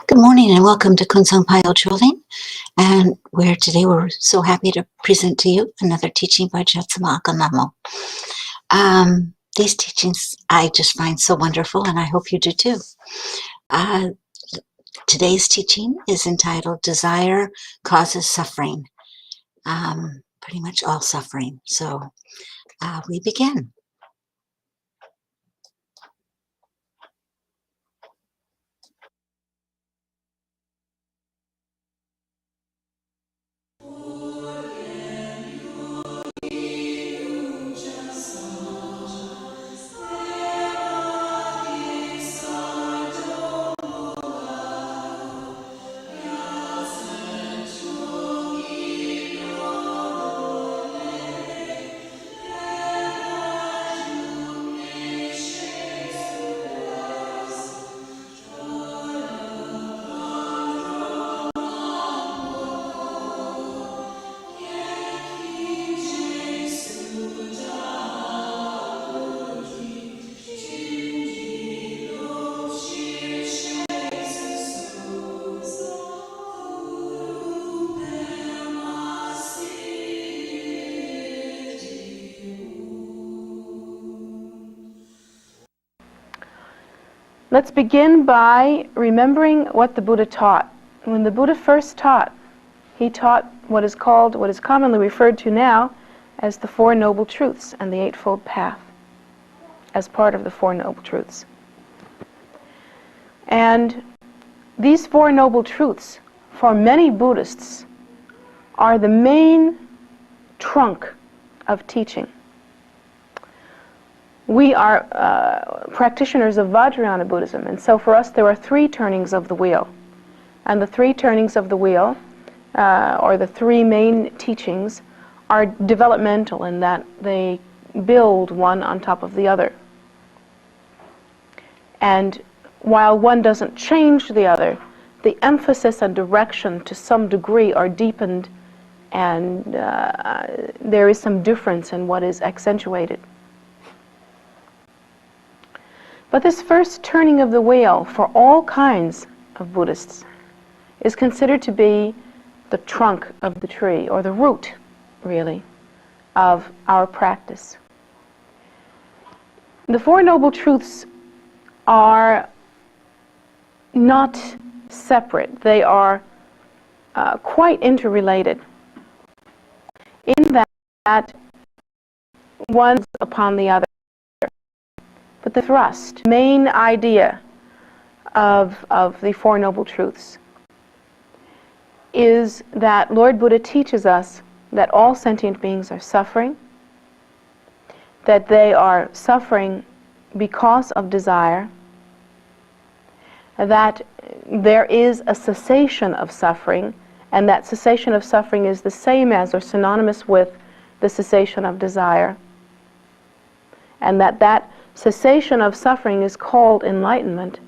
Good morning and welcome to Kunsang Pile Trolling, and today we're so happy to present to you another teaching by Jetsunma, Ahkon, Lhamo. These teachings I just find so wonderful, and I hope you do too. Today's teaching is entitled Desire Causes Suffering, pretty much all suffering. So we begin. Let's begin by remembering what the Buddha taught. When the Buddha first taught, he taught what is commonly referred to now as the Four Noble Truths and the Eightfold Path, as part of the Four Noble Truths. And these Four Noble Truths, for many Buddhists, are the main trunk of teaching. We are practitioners of Vajrayana Buddhism, and so for us there are three turnings of the wheel. And the three turnings of the wheel, or the three main teachings, are developmental in that they build one on top of the other. And while one doesn't change the other, the emphasis and direction to some degree are deepened, and there is some difference in what is accentuated. But this first turning of the wheel for all kinds of Buddhists is considered to be the trunk of the tree, or the root, really, of our practice. The Four Noble Truths are not separate. They are quite interrelated in that one upon the other. But the thrust, main idea of the Four Noble Truths is that Lord Buddha teaches us that all sentient beings are suffering, that they are suffering because of desire, that there is a cessation of suffering, and that cessation of suffering is the same as or synonymous with the cessation of desire, and that cessation of suffering is called enlightenment.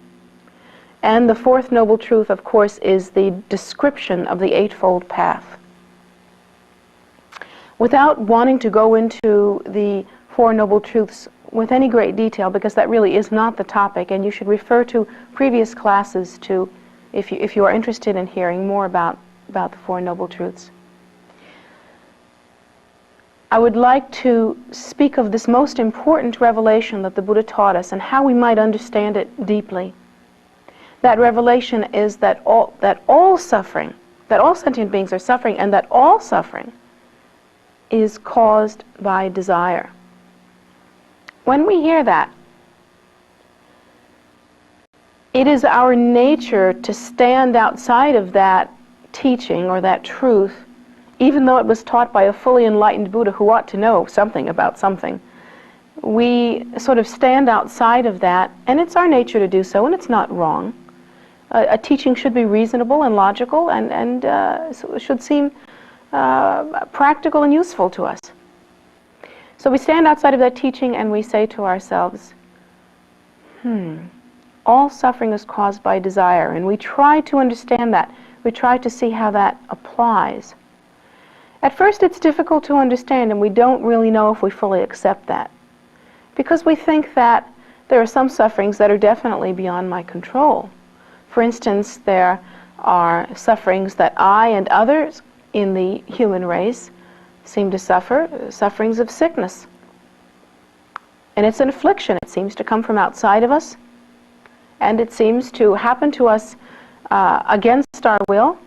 And the fourth noble truth, of course, is the description of the Eightfold Path. Without wanting to go into the Four Noble Truths with any great detail, because that really is not the topic, and you should refer to previous classes if you are interested in hearing more about the Four Noble Truths. I would like to speak of this most important revelation that the Buddha taught us and how we might understand it deeply. That revelation is that all suffering, that all sentient beings are suffering, and that all suffering is caused by desire. When we hear that, it is our nature to stand outside of that teaching or that truth, even though it was taught by a fully enlightened Buddha who ought to know something about something. We sort of stand outside of that, and it's our nature to do so, and it's not wrong. A teaching should be reasonable and logical and should seem practical and useful to us. So we stand outside of that teaching and we say to ourselves, all suffering is caused by desire, and we try to understand that. We try to see how that applies. At first it's difficult to understand, and we don't really know if we fully accept that, because we think that there are some sufferings that are definitely beyond my control. For instance, there are sufferings that I and others in the human race seem to suffer, sufferings of sickness. And it's an affliction. It seems to come from outside of us, and it seems to happen to us against our will,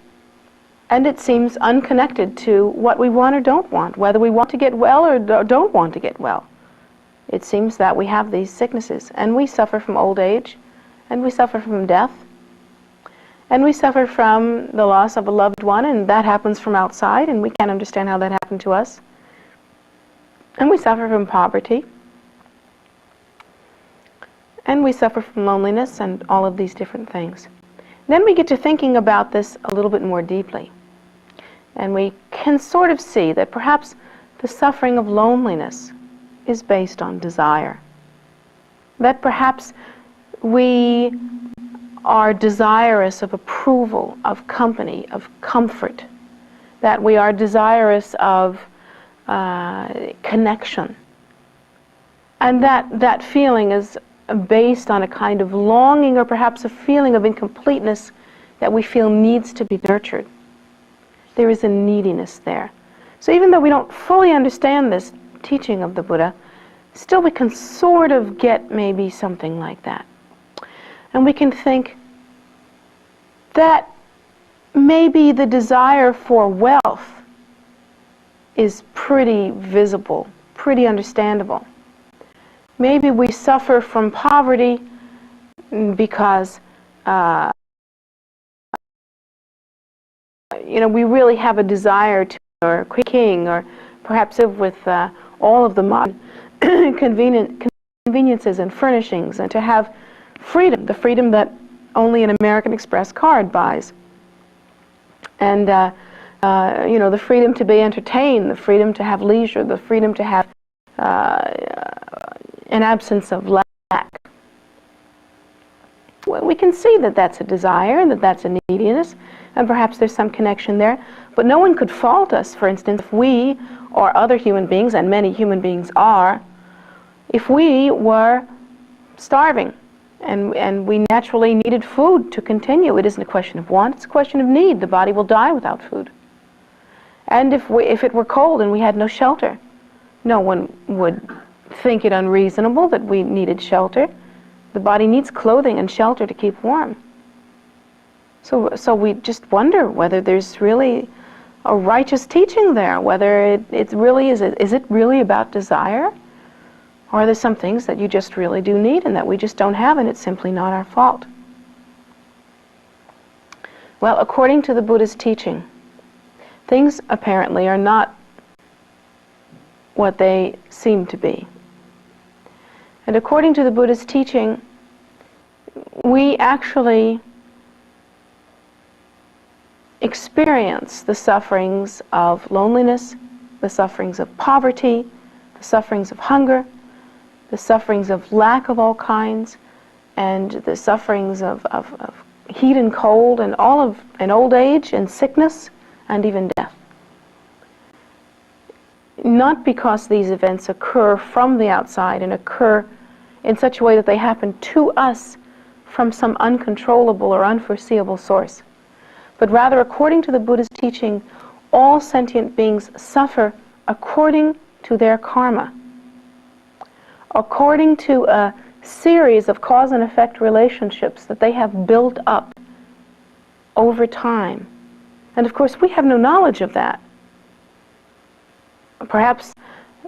and it seems unconnected to what we want or don't want, whether we want to get well or don't want to get well. It seems that we have these sicknesses, and we suffer from old age, and we suffer from death, and we suffer from the loss of a loved one, and that happens from outside, and we can't understand how that happened to us. And we suffer from poverty, and we suffer from loneliness, and all of these different things. Then we get to thinking about this a little bit more deeply, and we can sort of see that perhaps the suffering of loneliness is based on desire. That perhaps we are desirous of approval, of company, of comfort, that we are desirous of connection. And that feeling is based on a kind of longing, or perhaps a feeling of incompleteness that we feel needs to be nurtured. There is a neediness there. So even though we don't fully understand this teaching of the Buddha, still we can sort of get maybe something like that. And we can think that maybe the desire for wealth is pretty visible, pretty understandable. Maybe we suffer from poverty because we really have a desire to, or king, or perhaps live with all of the modern conveniences and furnishings, and to have freedom, the freedom that only an American Express card buys. And, the freedom to be entertained, the freedom to have leisure, the freedom to have an absence of lack. Well, we can see that that's a desire, and that that's a neediness, and perhaps there's some connection there. But no one could fault us, for instance, if we or other human beings, and many human beings are, if we were starving and we naturally needed food to continue. It isn't a question of want, it's a question of need. The body will die without food. And if it were cold and we had no shelter, no one would think it unreasonable that we needed shelter. The body needs clothing and shelter to keep warm. So we just wonder whether there's really a righteous teaching there, whether it really is it really about desire? Or are there some things that you just really do need and that we just don't have, and it's simply not our fault? Well, according to the Buddha's teaching, things apparently are not what they seem to be. And according to the Buddha's teaching, we actually experience the sufferings of loneliness, the sufferings of poverty, the sufferings of hunger, the sufferings of lack of all kinds, and the sufferings of heat and cold, and all of an old age and sickness, and even death. Not because these events occur from the outside and occur in such a way that they happen to us from some uncontrollable or unforeseeable source, but rather, according to the Buddha's teaching, all sentient beings suffer according to their karma, according to a series of cause and effect relationships that they have built up over time. And of course, we have no knowledge of that. Perhaps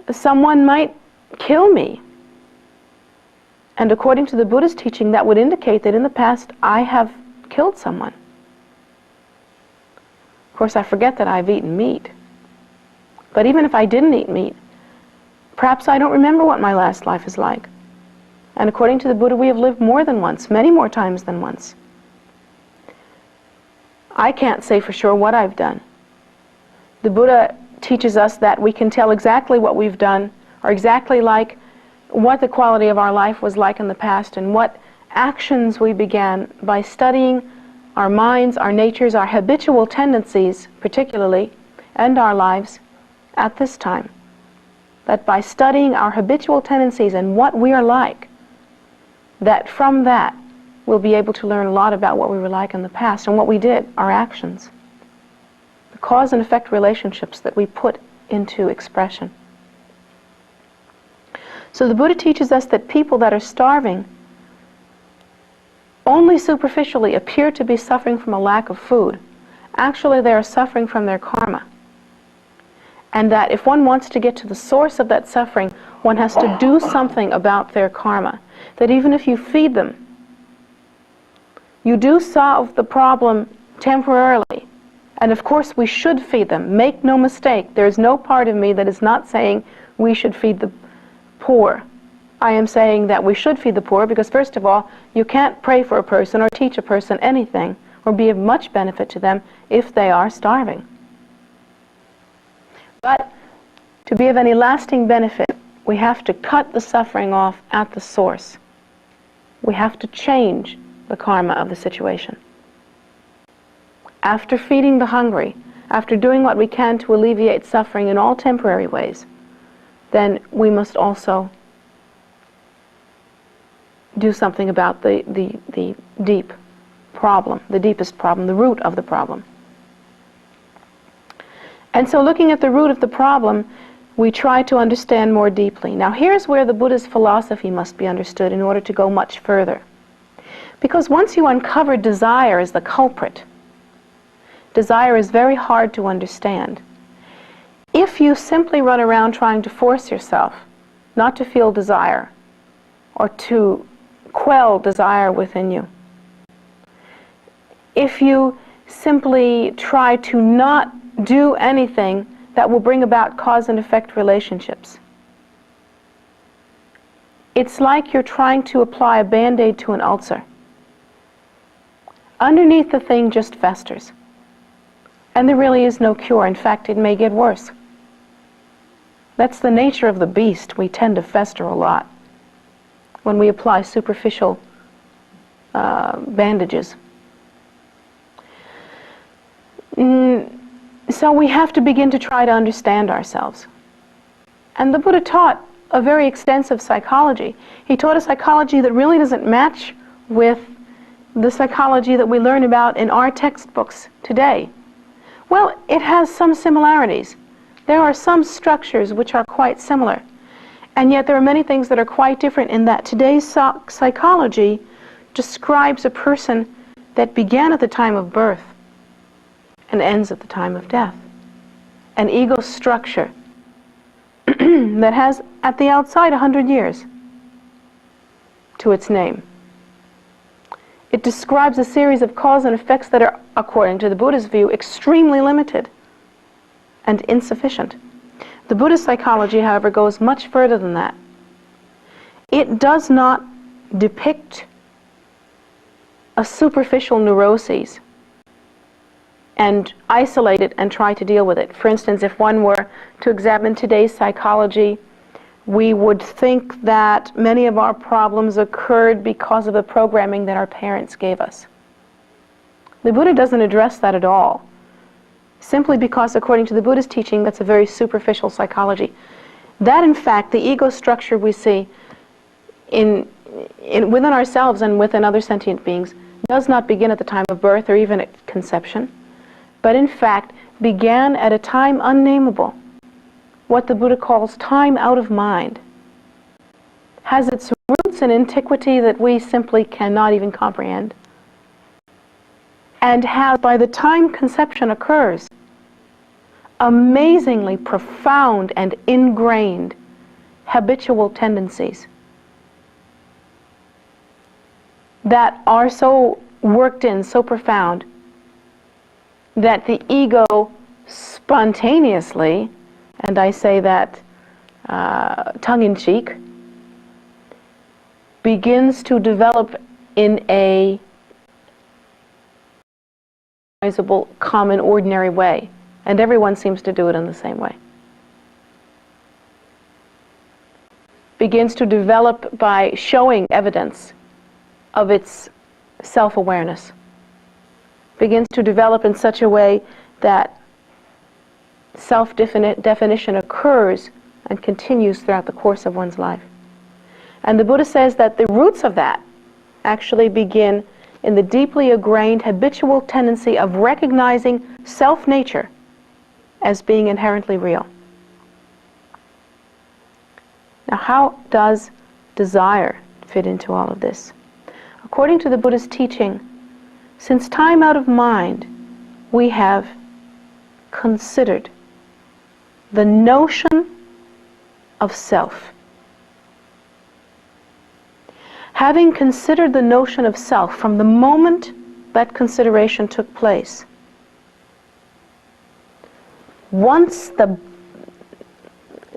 someone might kill me. And according to the Buddha's teaching, that would indicate that in the past I have killed someone. Of course, I forget that I've eaten meat. But even if I didn't eat meat, perhaps I don't remember what my last life is like. And according to the Buddha, we have lived more than once, many more times than once. I can't say for sure what I've done. The Buddha teaches us that we can tell exactly what we've done, or exactly like what the quality of our life was like in the past, and what actions we began by studying our minds, our natures, our habitual tendencies particularly, and our lives at this time. That by studying our habitual tendencies and what we are like, that from that we'll be able to learn a lot about what we were like in the past and what we did, our actions, the cause and effect relationships that we put into expression. So the Buddha teaches us that people that are starving only superficially appear to be suffering from a lack of food. Actually, they are suffering from their karma. And that if one wants to get to the source of that suffering, one has to do something about their karma. That even if you feed them, you do solve the problem temporarily. And of course, we should feed them. Make no mistake, there is no part of me that is not saying we should feed the poor. I am saying that we should feed the poor because, first of all, you can't pray for a person or teach a person anything or be of much benefit to them if they are starving. But to be of any lasting benefit, we have to cut the suffering off at the source. We have to change the karma of the situation. After feeding the hungry, after doing what we can to alleviate suffering in all temporary ways, then we must also do something about the deep problem, the deepest problem, the root of the problem. And so looking at the root of the problem, we try to understand more deeply. Now here's where the Buddha's philosophy must be understood in order to go much further. Because once you uncover desire as the culprit, desire is very hard to understand. If you simply run around trying to force yourself not to feel desire or to quell desire within you, if you simply try to not do anything that will bring about cause and effect relationships, it's like you're trying to apply a Band-Aid to an ulcer. Underneath the thing just festers. And there really is no cure. In fact, it may get worse. That's the nature of the beast. We tend to fester a lot when we apply superficial bandages. So we have to begin to try to understand ourselves. And the Buddha taught a very extensive psychology. He taught a psychology that really doesn't match with the psychology that we learn about in our textbooks today. Well, it has some similarities. There are some structures which are quite similar. And yet there are many things that are quite different in that today's psychology describes a person that began at the time of birth and ends at the time of death. An ego structure that has at the outside 100 years to its name. It describes a series of cause and effects that are, according to the Buddha's view, extremely limited and insufficient. The Buddhist psychology, however, goes much further than that. It does not depict a superficial neuroses and isolate it and try to deal with it. For instance, if one were to examine today's psychology, we would think that many of our problems occurred because of the programming that our parents gave us. The Buddha doesn't address that at all, simply because, according to the Buddha's teaching, that's a very superficial psychology. That, in fact, the ego structure we see within ourselves and within other sentient beings does not begin at the time of birth or even at conception, but in fact began at a time unnameable, what the Buddha calls time out of mind, has its roots in antiquity that we simply cannot even comprehend, and has, by the time conception occurs, amazingly profound and ingrained habitual tendencies that are so worked in, so profound, that the ego spontaneously, and I say that tongue-in-cheek, begins to develop in a recognizable, common, ordinary way. And everyone seems to do it in the same way. Begins to develop by showing evidence of its self-awareness. Begins to develop in such a way that self-definition occurs and continues throughout the course of one's life. And the Buddha says that the roots of that actually begin in the deeply ingrained habitual tendency of recognizing self-nature as being inherently real. Now, how does desire fit into all of this? According to the Buddha's teaching, since time out of mind, we have considered the notion of self. Having considered the notion of self from the moment that consideration took place, once the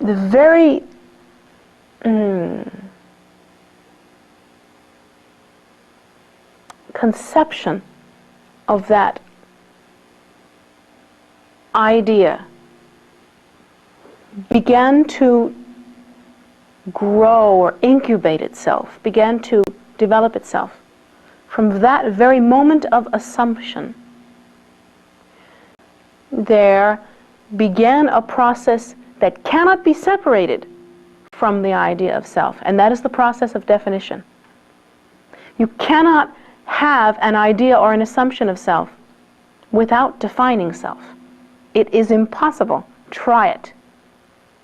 very conception of that idea began to grow or incubate itself, began to develop itself, from that very moment of assumption, there began a process that cannot be separated from the idea of self, and that is the process of definition. You cannot have an idea or an assumption of self without defining self. It is impossible. Try it.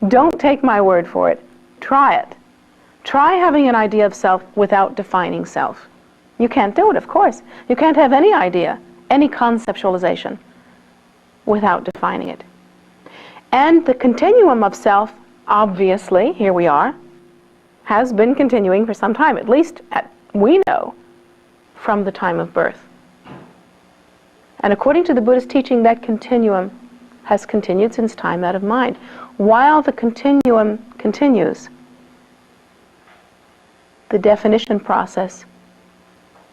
Don't take my word for it. Try it. Try having an idea of self without defining self. You can't do it, of course. You can't have any idea, any conceptualization, without defining it. And the continuum of self, obviously, here we are, has been continuing for some time, at least we know, from the time of birth. And according to the Buddhist teaching, that continuum has continued since time out of mind. While the continuum continues, the definition process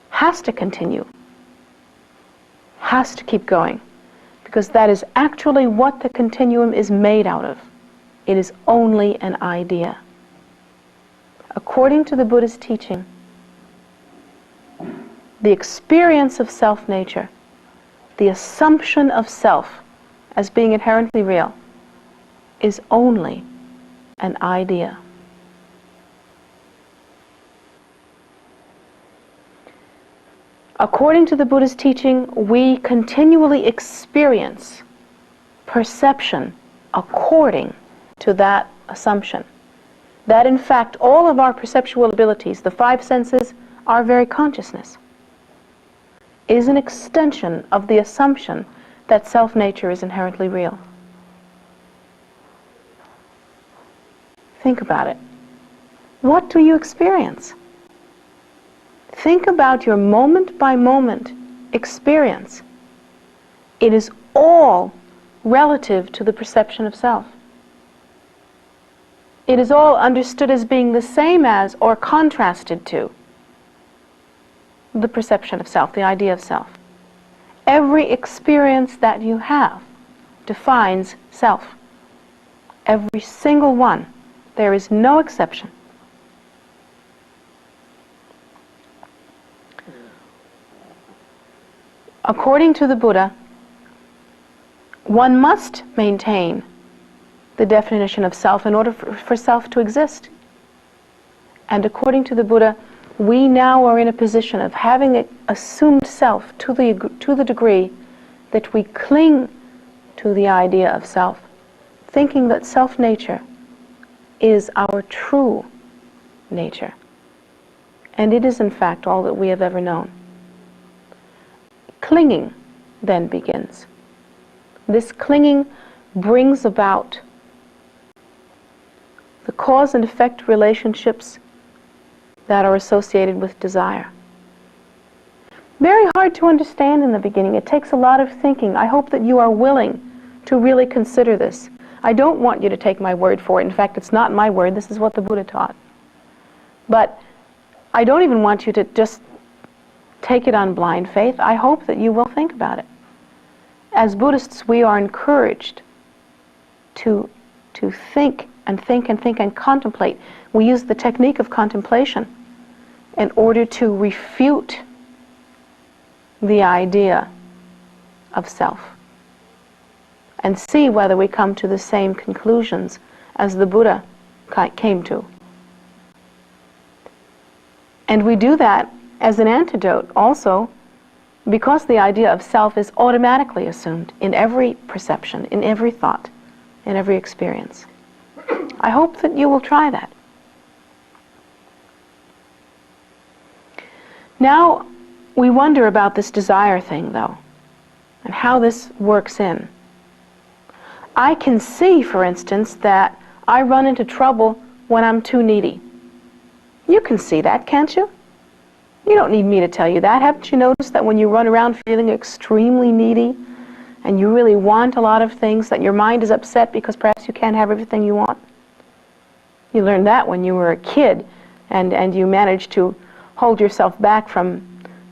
has to continue, has to keep going, because that is actually what the continuum is made out of. It is only an idea. According to the Buddhist teaching, the experience of self-nature, the assumption of self as being inherently real, is only an idea. According to the Buddhist teaching, we continually experience perception according to that assumption. That in fact, all of our perceptual abilities, the five senses, our very consciousness, is an extension of the assumption that self-nature is inherently real. Think about it. What do you experience? Think about your moment-by-moment experience. It is all relative to the perception of self. It is all understood as being the same as or contrasted to the perception of self, the idea of self. Every experience that you have defines self. Every single one. There is no exception. According to the Buddha, one must maintain the definition of self in order for self to exist. And according to the Buddha, we now are in a position of having assumed self to the degree that we cling to the idea of self, thinking that self-nature is our true nature. And it is in fact all that we have ever known. Clinging then begins. This clinging brings about the cause and effect relationships that are associated with desire. Very hard to understand in the beginning. It takes a lot of thinking. I hope that you are willing to really consider this. I don't want you to take my word for it. In fact, it's not my word. This is what the Buddha taught. But I don't even want you to just take it on blind faith. I hope that you will think about it. As Buddhists, we are encouraged to think and think and think and contemplate. We use the technique of contemplation in order to refute the idea of self and see whether we come to the same conclusions as the Buddha came to. And we do that as an antidote also, because the idea of self is automatically assumed in every perception, in every thought, in every experience. I hope that you will try that. Now, we wonder about this desire thing, though, and how this works in. I can see, for instance, that I run into trouble when I'm too needy. You can see that, can't you? You don't need me to tell you that. Haven't you noticed that when you run around feeling extremely needy and you really want a lot of things, that your mind is upset because perhaps you can't have everything you want? You learned that when you were a kid and you managed to hold yourself back from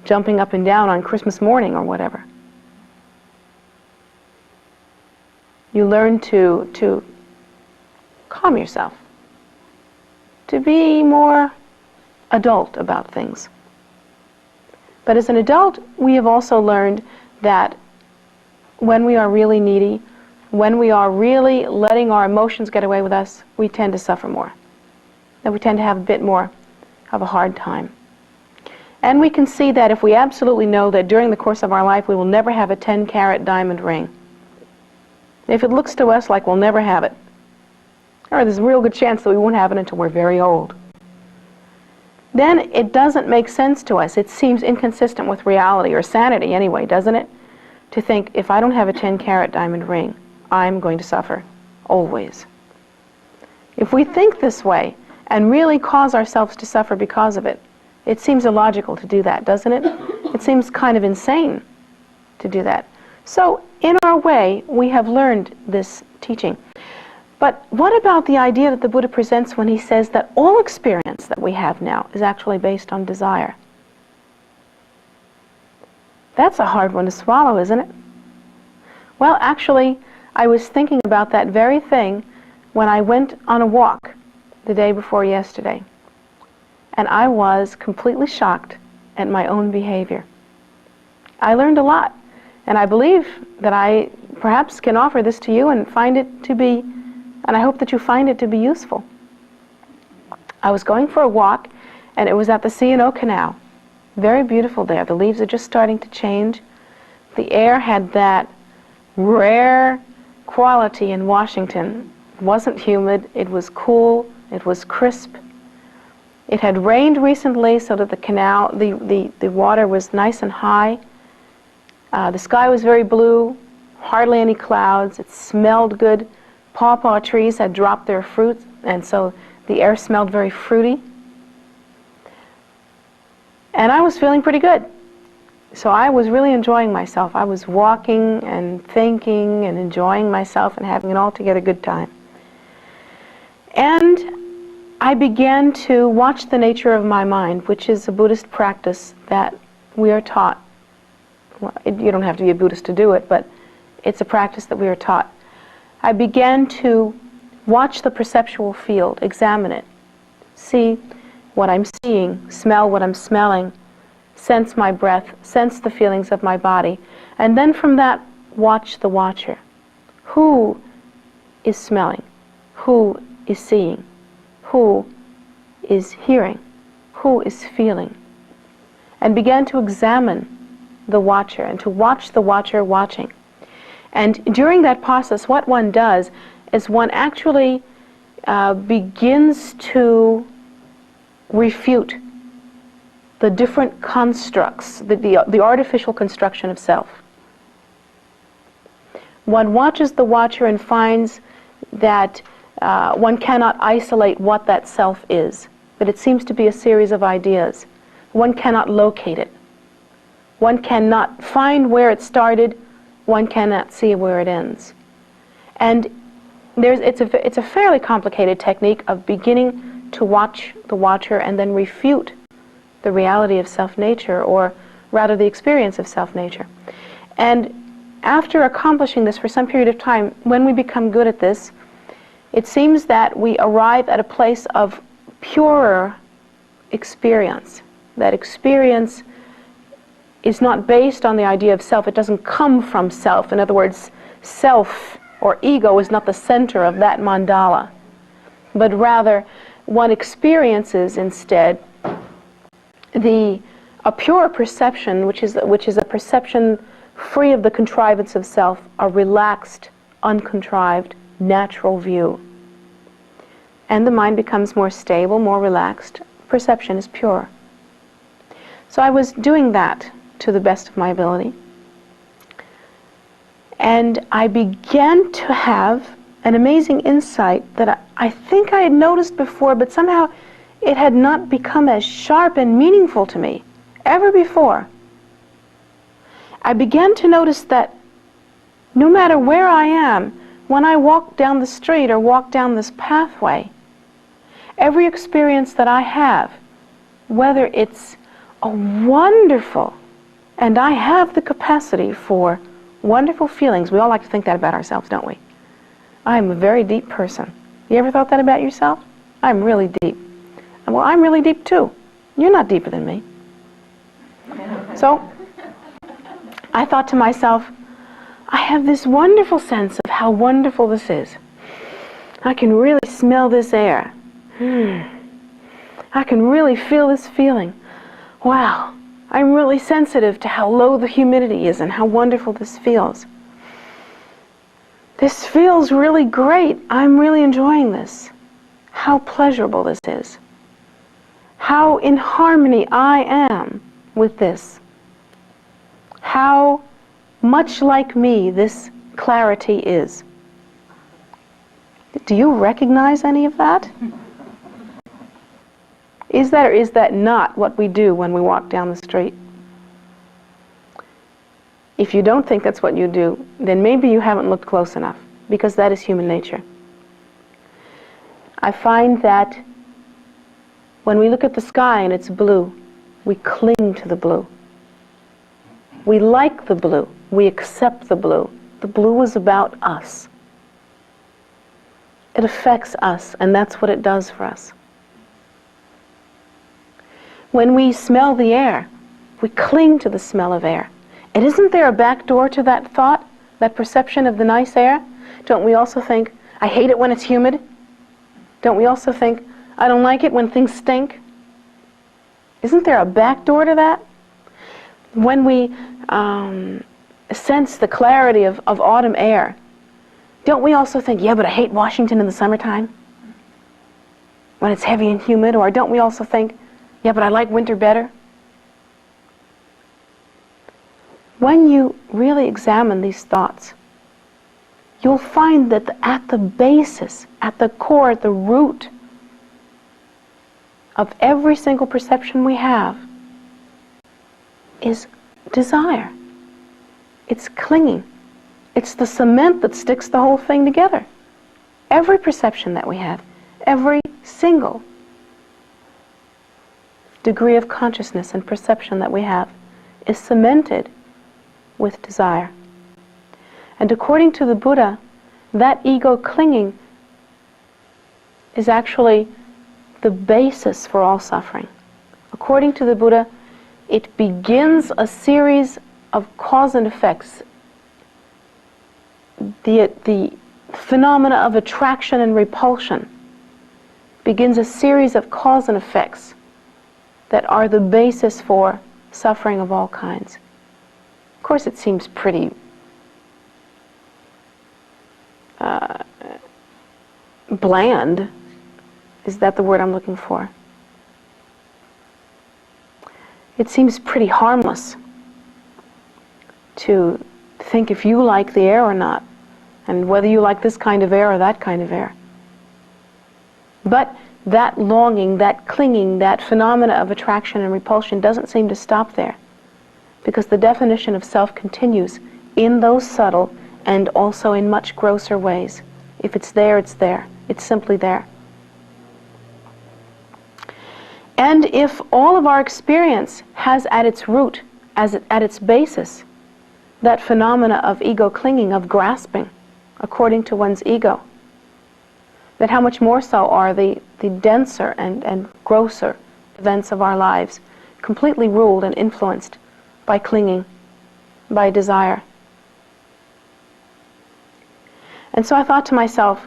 jumping up and down on Christmas morning or whatever. You learn to calm yourself, to be more adult about things. But as an adult, we have also learned that when we are really needy, when we are really letting our emotions get away with us, we tend to suffer more. That we tend to have a bit more of a hard time. And we can see that if we absolutely know that during the course of our life we will never have a 10-carat diamond ring. If it looks to us like we'll never have it, or there's a real good chance that we won't have it until we're very old, then it doesn't make sense to us. It seems inconsistent with reality, or sanity anyway, doesn't it? To think, if I don't have a 10-carat diamond ring, I'm going to suffer, always. If we think this way, and really cause ourselves to suffer because of it, it seems illogical to do that, doesn't it? It seems kind of insane to do that. So, in our way, we have learned this teaching. But what about the idea that the Buddha presents when he says that all experience that we have now is actually based on desire? That's a hard one to swallow, isn't it? Well, actually, I was thinking about that very thing when I went on a walk the day before yesterday. And I was completely shocked at my own behavior. I learned a lot, and I believe that I perhaps can offer this to you and find it to be, and I hope that you find it to be useful. I was going for a walk, and it was at the C&O Canal. Very beautiful there. The leaves are just starting to change. The air had that rare quality in Washington. It wasn't humid, it was cool, it was crisp. It had rained recently, so that the canal, the water was nice and high. The sky was very blue, hardly any clouds. It smelled good. Pawpaw trees had dropped their fruit, and so the air smelled very fruity. And I was feeling pretty good. So I was really enjoying myself. I was walking and thinking and enjoying myself and having an altogether good time. And I began to watch the nature of my mind, which is a Buddhist practice that we are taught. Well, you don't have to be a Buddhist to do it, but it's a practice that we are taught. I began to watch the perceptual field, examine it, see what I'm seeing, smell what I'm smelling, sense my breath, sense the feelings of my body, and then from that, watch the watcher. Who is smelling? Who is seeing? Who is hearing? Who is feeling? And began to examine the watcher and to watch the watcher watching. And during that process, what one does is one actually begins to refute the different constructs, the artificial construction of self. One watches the watcher and finds that one cannot isolate what that self is, but it seems to be a series of ideas. One cannot locate it. One cannot find where it started. One cannot see where it ends. And it's a fairly complicated technique of beginning to watch the watcher and then refute the reality of self-nature, or rather the experience of self-nature. And after accomplishing this for some period of time, when we become good at this, it seems that we arrive at a place of purer experience. That experience is not based on the idea of self. It doesn't come from self. In other words, self or ego is not the center of that mandala, but rather one experiences instead the A pure perception, which is a perception free of the contrivance of self, a relaxed, uncontrived, natural view. And the mind becomes more stable, more relaxed. Perception is pure. So I was doing that to the best of my ability. And I began to have an amazing insight that I think I had noticed before, but somehow it had not become as sharp and meaningful to me ever before. I began to notice that no matter where I am, when I walk down the street or walk down this pathway, every experience that I have, whether it's a wonderful, and I have the capacity for wonderful feelings. We all like to think that about ourselves, don't we? I'm a very deep person. You ever thought that about yourself? I'm really deep. Well, I'm really deep too. You're not deeper than me. So I thought to myself, I have this wonderful sense of how wonderful this is. I can really smell this air. I can really feel this feeling. Wow, I'm really sensitive to how low the humidity is and how wonderful this feels. This feels really great. I'm really enjoying this. How pleasurable this is. How in harmony I am with this. How much like me this clarity is. Do you recognize any of that? Is that or is that not what we do when we walk down the street? If you don't think that's what you do, then maybe you haven't looked close enough, because that is human nature. I find that when we look at the sky and it's blue, we cling to the blue. We like the blue. We accept the blue. The blue is about us. It affects us, and that's what it does for us. When we smell the air, we cling to the smell of air. And isn't there a back door to that thought, that perception of the nice air? Don't we also think, I hate it when it's humid? Don't we also think, I don't like it when things stink? Isn't there a back door to that? When we sense the clarity of autumn air, don't we also think, yeah, but I hate Washington in the summertime when it's heavy and humid? Or don't we also think, yeah, but I like winter better? When you really examine these thoughts, you'll find that at the basis, at the core, at the root of every single perception we have is desire. It's clinging. It's the cement that sticks the whole thing together. Every perception that we have, every single degree of consciousness and perception that we have is cemented with desire. And according to the Buddha, that ego clinging is actually the basis for all suffering. According to the Buddha, it begins a series of cause and effects. The phenomena of attraction and repulsion begins a series of cause and effects that are the basis for suffering of all kinds. Of course, it seems pretty bland. Is that the word I'm looking for? It seems pretty harmless to think if you like the air or not, and whether you like this kind of air or that kind of air. But that longing, that clinging, that phenomena of attraction and repulsion doesn't seem to stop there, because the definition of self continues in those subtle and also in much grosser ways. If it's there, it's there. It's simply there. And if all of our experience has at its root, at its basis, that phenomena of ego clinging, of grasping, according to one's ego, that how much more so are the denser and grosser events of our lives, completely ruled and influenced by clinging, by desire. And so I thought to myself,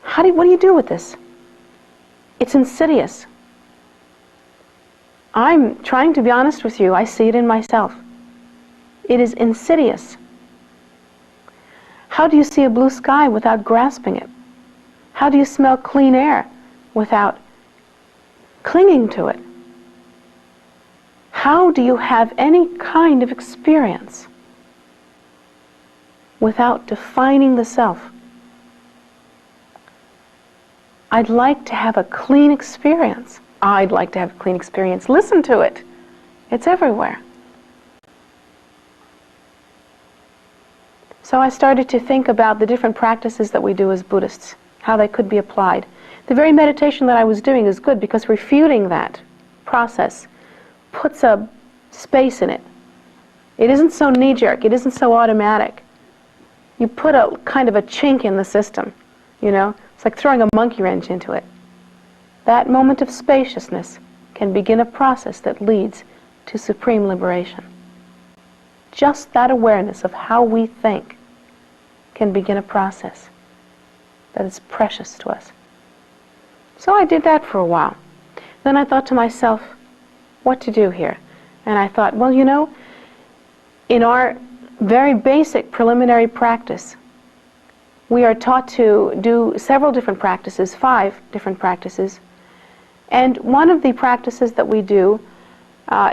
what do you do with this? It's insidious. I'm trying to be honest with you. I see it in myself. It is insidious. How do you see a blue sky without grasping it? How do you smell clean air without clinging to it? How do you have any kind of experience without defining the self? I'd like to have a clean experience. I'd like to have a clean experience. Listen to it. It's everywhere. So I started to think about the different practices that we do as Buddhists, how they could be applied. The very meditation that I was doing is good because refuting that process puts a space in it. It isn't so knee-jerk. It isn't so automatic. You put a kind of a chink in the system, you know? It's like throwing a monkey wrench into it. That moment of spaciousness can begin a process that leads to supreme liberation. Just that awareness of how we think can begin a process that is precious to us. So I did that for a while. Then I thought to myself, what to do here? And I thought, well, you know, in our very basic preliminary practice, we are taught to do several different practices, 5 different practices. And one of the practices that we do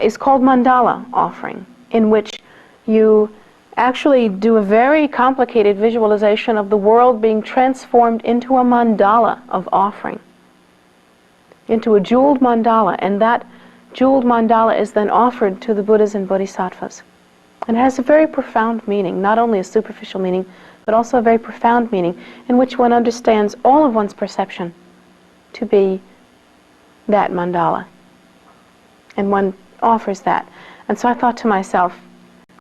is called mandala offering, in which you actually do a very complicated visualization of the world being transformed into a mandala of offering, into a jeweled mandala, and that jeweled mandala is then offered to the Buddhas and Bodhisattvas. And it has a very profound meaning, not only a superficial meaning, but also a very profound meaning, in which one understands all of one's perception to be that mandala. And one offers that. And so I thought to myself,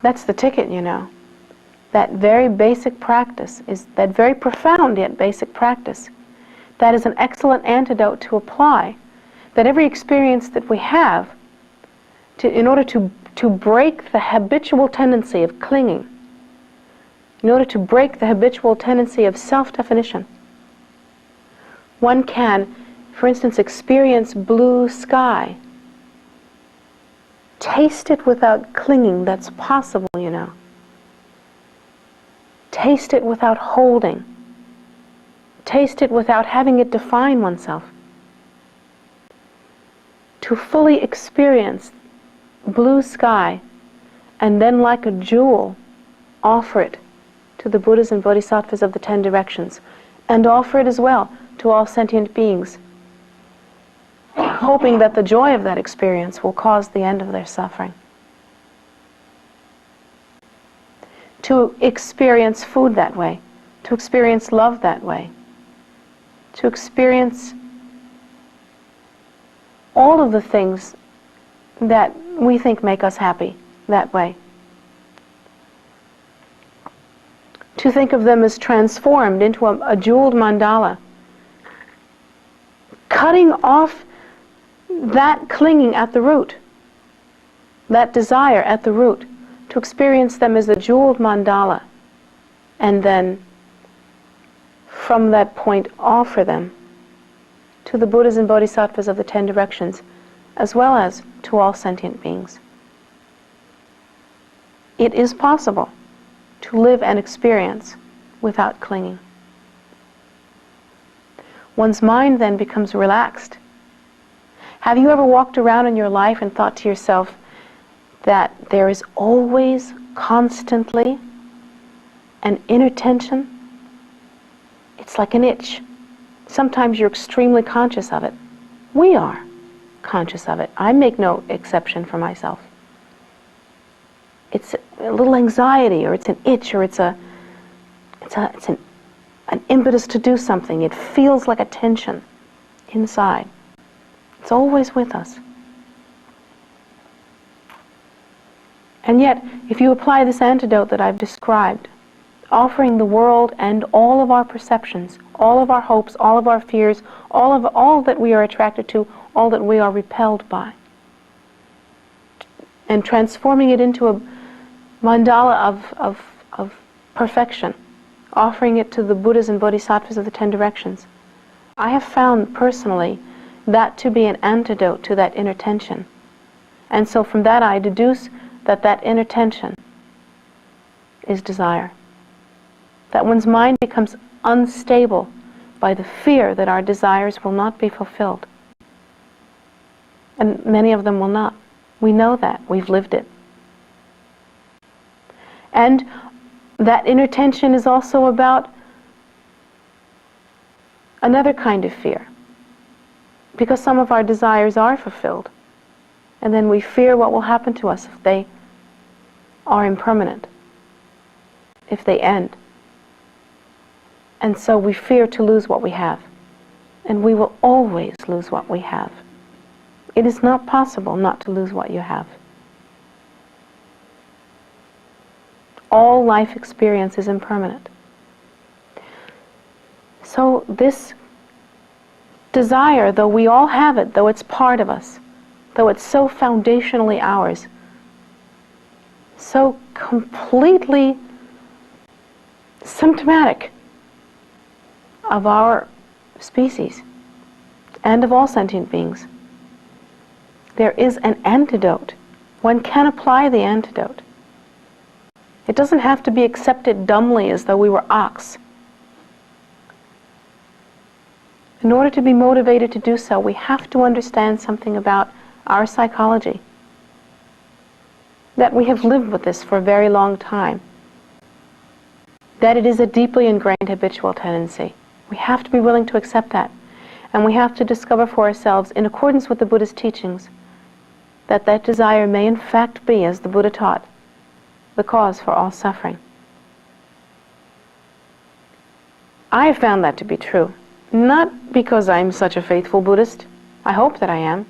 that's the ticket, you know. That very basic practice is that very profound yet basic practice. That is an excellent antidote to apply. That every experience that we have, in order to break the habitual tendency of clinging, in order to break the habitual tendency of self-definition, one can, for instance, experience blue sky. Taste it without clinging. That's possible, you know. Taste it without holding. Taste it without having it define oneself. To fully experience blue sky and then, like a jewel, offer it to the Buddhas and Bodhisattvas of the 10 directions, and offer it as well to all sentient beings, hoping that the joy of that experience will cause the end of their suffering. To experience food that way, to experience love that way, to experience all of the things that we think make us happy that way. To think of them as transformed into a jeweled mandala, cutting off that clinging at the root, that desire at the root, to experience them as a jeweled mandala, and then from that point offer them to the Buddhas and Bodhisattvas of the 10 directions, as well as to all sentient beings. It is possible to live and experience without clinging. One's mind then becomes relaxed. Have you ever walked around in your life and thought to yourself that there is always, constantly, an inner tension? It's like an itch. Sometimes you're extremely conscious of it. We are conscious of it. I make no exception for myself. It's a little anxiety, or it's an itch, or it's an impetus to do something. It feels like a tension inside. It's always with us. And yet, if you apply this antidote that I've described, offering the world and all of our perceptions, all of our hopes, all of our fears, all that we are attracted to, all that we are repelled by, and transforming it into a mandala of perfection, offering it to the Buddhas and Bodhisattvas of the 10 directions, I have found personally that to be an antidote to that inner tension And so from that I deduce that that inner tension is desire. That one's mind becomes unstable by the fear that our desires will not be fulfilled. And many of them will not. We know that. We've lived it. And that inner tension is also about another kind of fear. Because some of our desires are fulfilled. And then we fear what will happen to us if they are impermanent, if they end. And so we fear to lose what we have. And we will always lose what we have. It is not possible not to lose what you have. All life experience is impermanent. So this desire, though we all have it, though it's part of us, though it's so foundationally ours, so completely symptomatic of our species and of all sentient beings, there is an antidote. One can apply the antidote. It doesn't have to be accepted dumbly as though we were ox. In order to be motivated to do so, we have to understand something about our psychology. That we have lived with this for a very long time. That it is a deeply ingrained habitual tendency. We have to be willing to accept that. And we have to discover for ourselves, in accordance with the Buddha's teachings, that that desire may in fact be, as the Buddha taught, the cause for all suffering. I have found that to be true. Not because I'm such a faithful Buddhist. I hope that I am.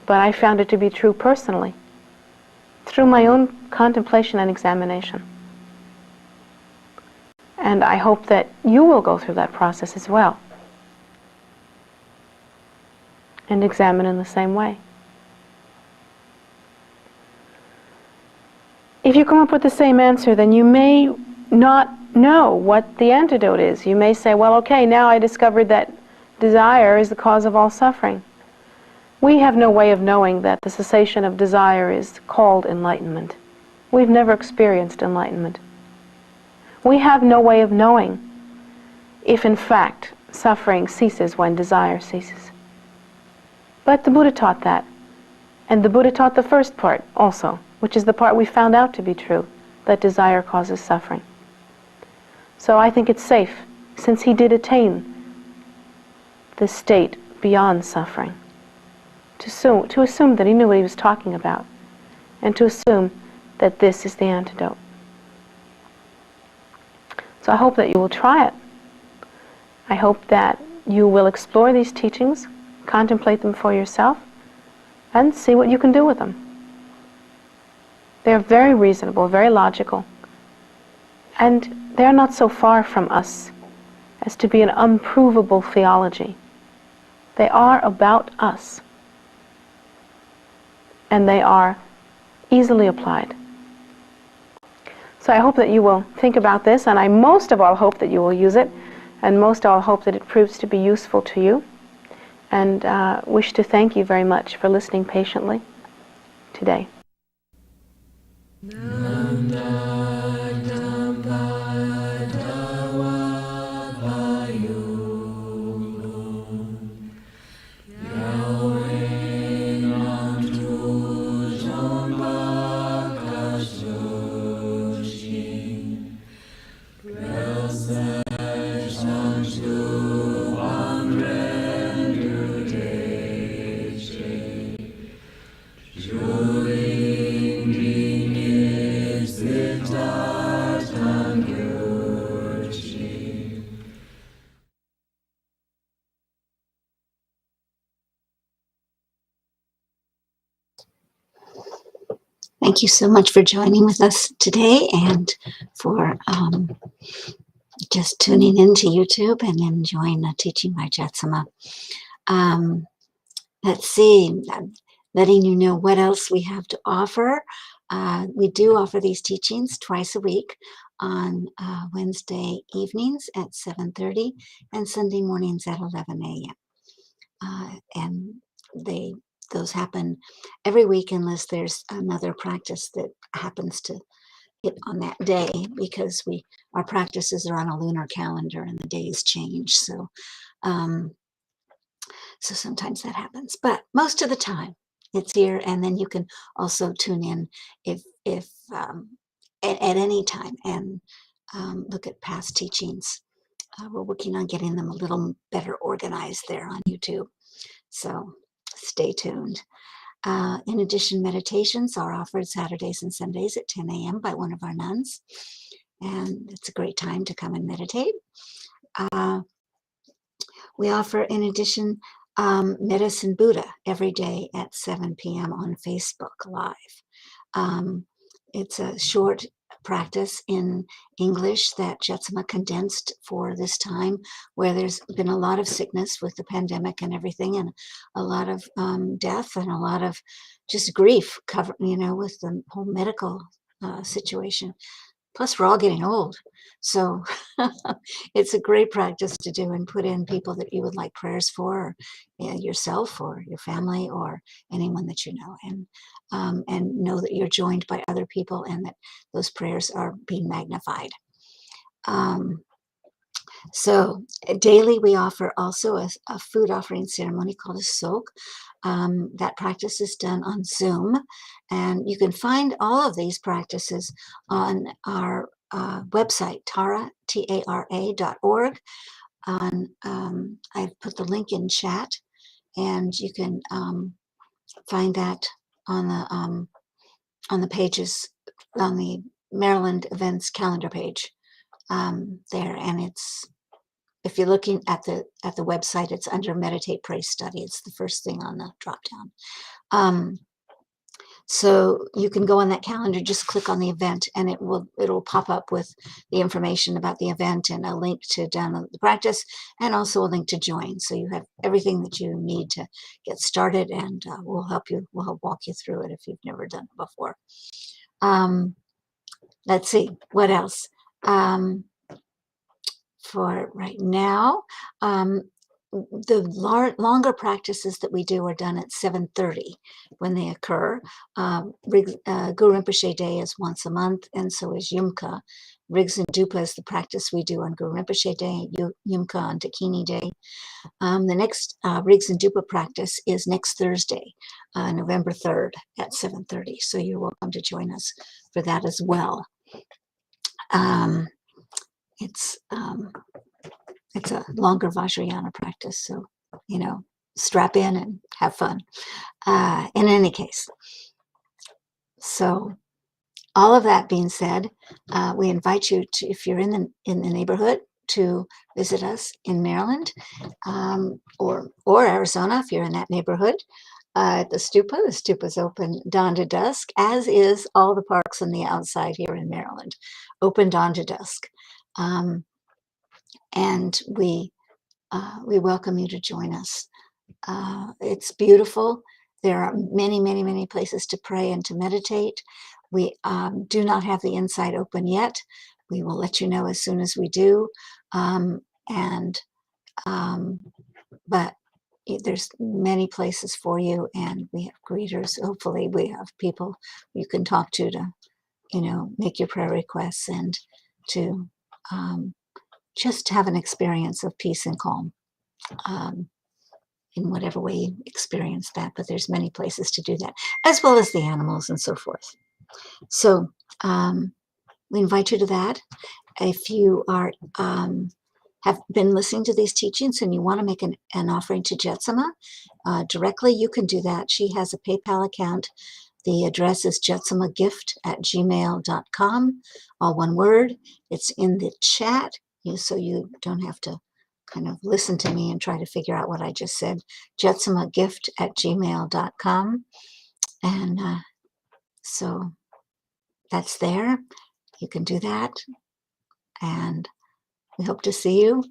But I found it to be true personally, through my own contemplation and examination. And I hope that you will go through that process as well, and examine in the same way. If you come up with the same answer, then you may not know what the antidote is. You may say, well, okay, now I discovered that desire is the cause of all suffering. We have no way of knowing that the cessation of desire is called enlightenment. We've never experienced enlightenment. We have no way of knowing if, in fact, suffering ceases when desire ceases. But the Buddha taught that. And the Buddha taught the first part also, which is the part we found out to be true, that desire causes suffering. So I think it's safe, since he did attain the state beyond suffering, to assume that he knew what he was talking about, and to assume that this is the antidote. So I hope that you will try it. I hope that you will explore these teachings, contemplate them for yourself, and see what you can do with them. They're very reasonable, very logical, and they're not so far from us as to be an unprovable theology. They are about us, and they are easily applied. So I hope that you will think about this, and I most of all hope that you will use it, and most of all hope that it proves to be useful to you, and wish to thank you very much for listening patiently today. Thank you so much for joining with us today and for just tuning into YouTube and enjoying the teaching by Jetsunma. Let's see, letting you know what else we have to offer. We do offer these teachings twice a week on Wednesday evenings at 7:30 and Sunday mornings at 11 a.m. And those happen every week unless there's another practice that happens to hit on that day, because our practices are on a lunar calendar and the days change. Um, so sometimes that happens, but most of the time it's here. And then you can also tune in if at any time and look at past teachings. We're working on getting them a little better organized there on YouTube. So stay tuned. In addition, meditations are offered Saturdays and Sundays at 10 a.m. by one of our nuns. And it's a great time to come and meditate. We offer, in addition, Medicine Buddha every day at 7 p.m. on Facebook Live. It's a short practice in English that Jetsunma condensed for this time, where there's been a lot of sickness with the pandemic and everything, and a lot of death and a lot of just grief, with the whole medical situation. Plus, we're all getting old. So it's a great practice to do and put in people that you would like prayers for, or, yourself or your family or anyone that you know, and know that you're joined by other people and that those prayers are being magnified. So daily we offer also a food offering ceremony called a soak. That practice is done on Zoom, and you can find all of these practices on our website, tara.org. I've put the link in chat, and you can find that on the pages, on the Maryland events calendar page there. And if you're looking at the website, it's under Meditate, Pray, Study. It's the first thing on the drop down. So you can go on that calendar, just click on the event, and it'll pop up with the information about the event and a link to download the practice, and also a link to join. So you have everything that you need to get started, and we'll help walk you through it if you've never done it before. Let's see, what else? For right now, the longer practices that we do are done at 7:30 when they occur. Guru Rinpoche Day is once a month, and so is Yumka. Rigs and Dupa is the practice we do on Guru Rinpoche Day, Yumka on Dakini Day. The next Rigs and Dupa practice is next Thursday, November 3rd at 7:30. So you're welcome to join us for that as well. It's a longer Vajrayana practice, so, strap in and have fun. In any case, so all of that being said, we invite you to, if you're in the neighborhood, to visit us in Maryland, or Arizona if you're in that neighborhood. At the stupa. The stupa is open dawn to dusk, as is all the parks on the outside here in Maryland, open dawn to dusk. And we welcome you to join us. It's beautiful. There are many, many, many places to pray and to meditate. We do not have the inside open yet. We will let you know as soon as we do. But there's many places for you, and we have greeters. Hopefully we have people you can talk to make your prayer requests and to just have an experience of peace and calm, in whatever way you experience that. But there's many places to do that, as well as the animals and so forth. So we invite you to that. If you are have been listening to these teachings and you want to make an offering to Jetsunma directly, you can do that. She has a PayPal account. The address is jetsunmagift@gmail.com, all one word. It's in the chat, so you don't have to kind of listen to me and try to figure out what I just said. jetsunmagift@gmail.com. And so that's there. You can do that. And we hope to see you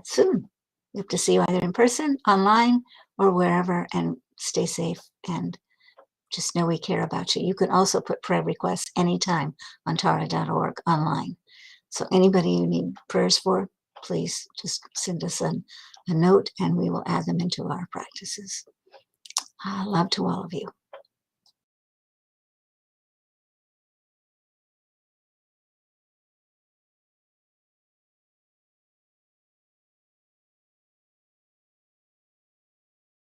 soon. We hope to see you either in person, online, or wherever, and stay safe, and just know we care about you. You can also put prayer requests anytime on tara.org online. So anybody you need prayers for, please just send us a note, and we will add them into our practices. Love to all of you.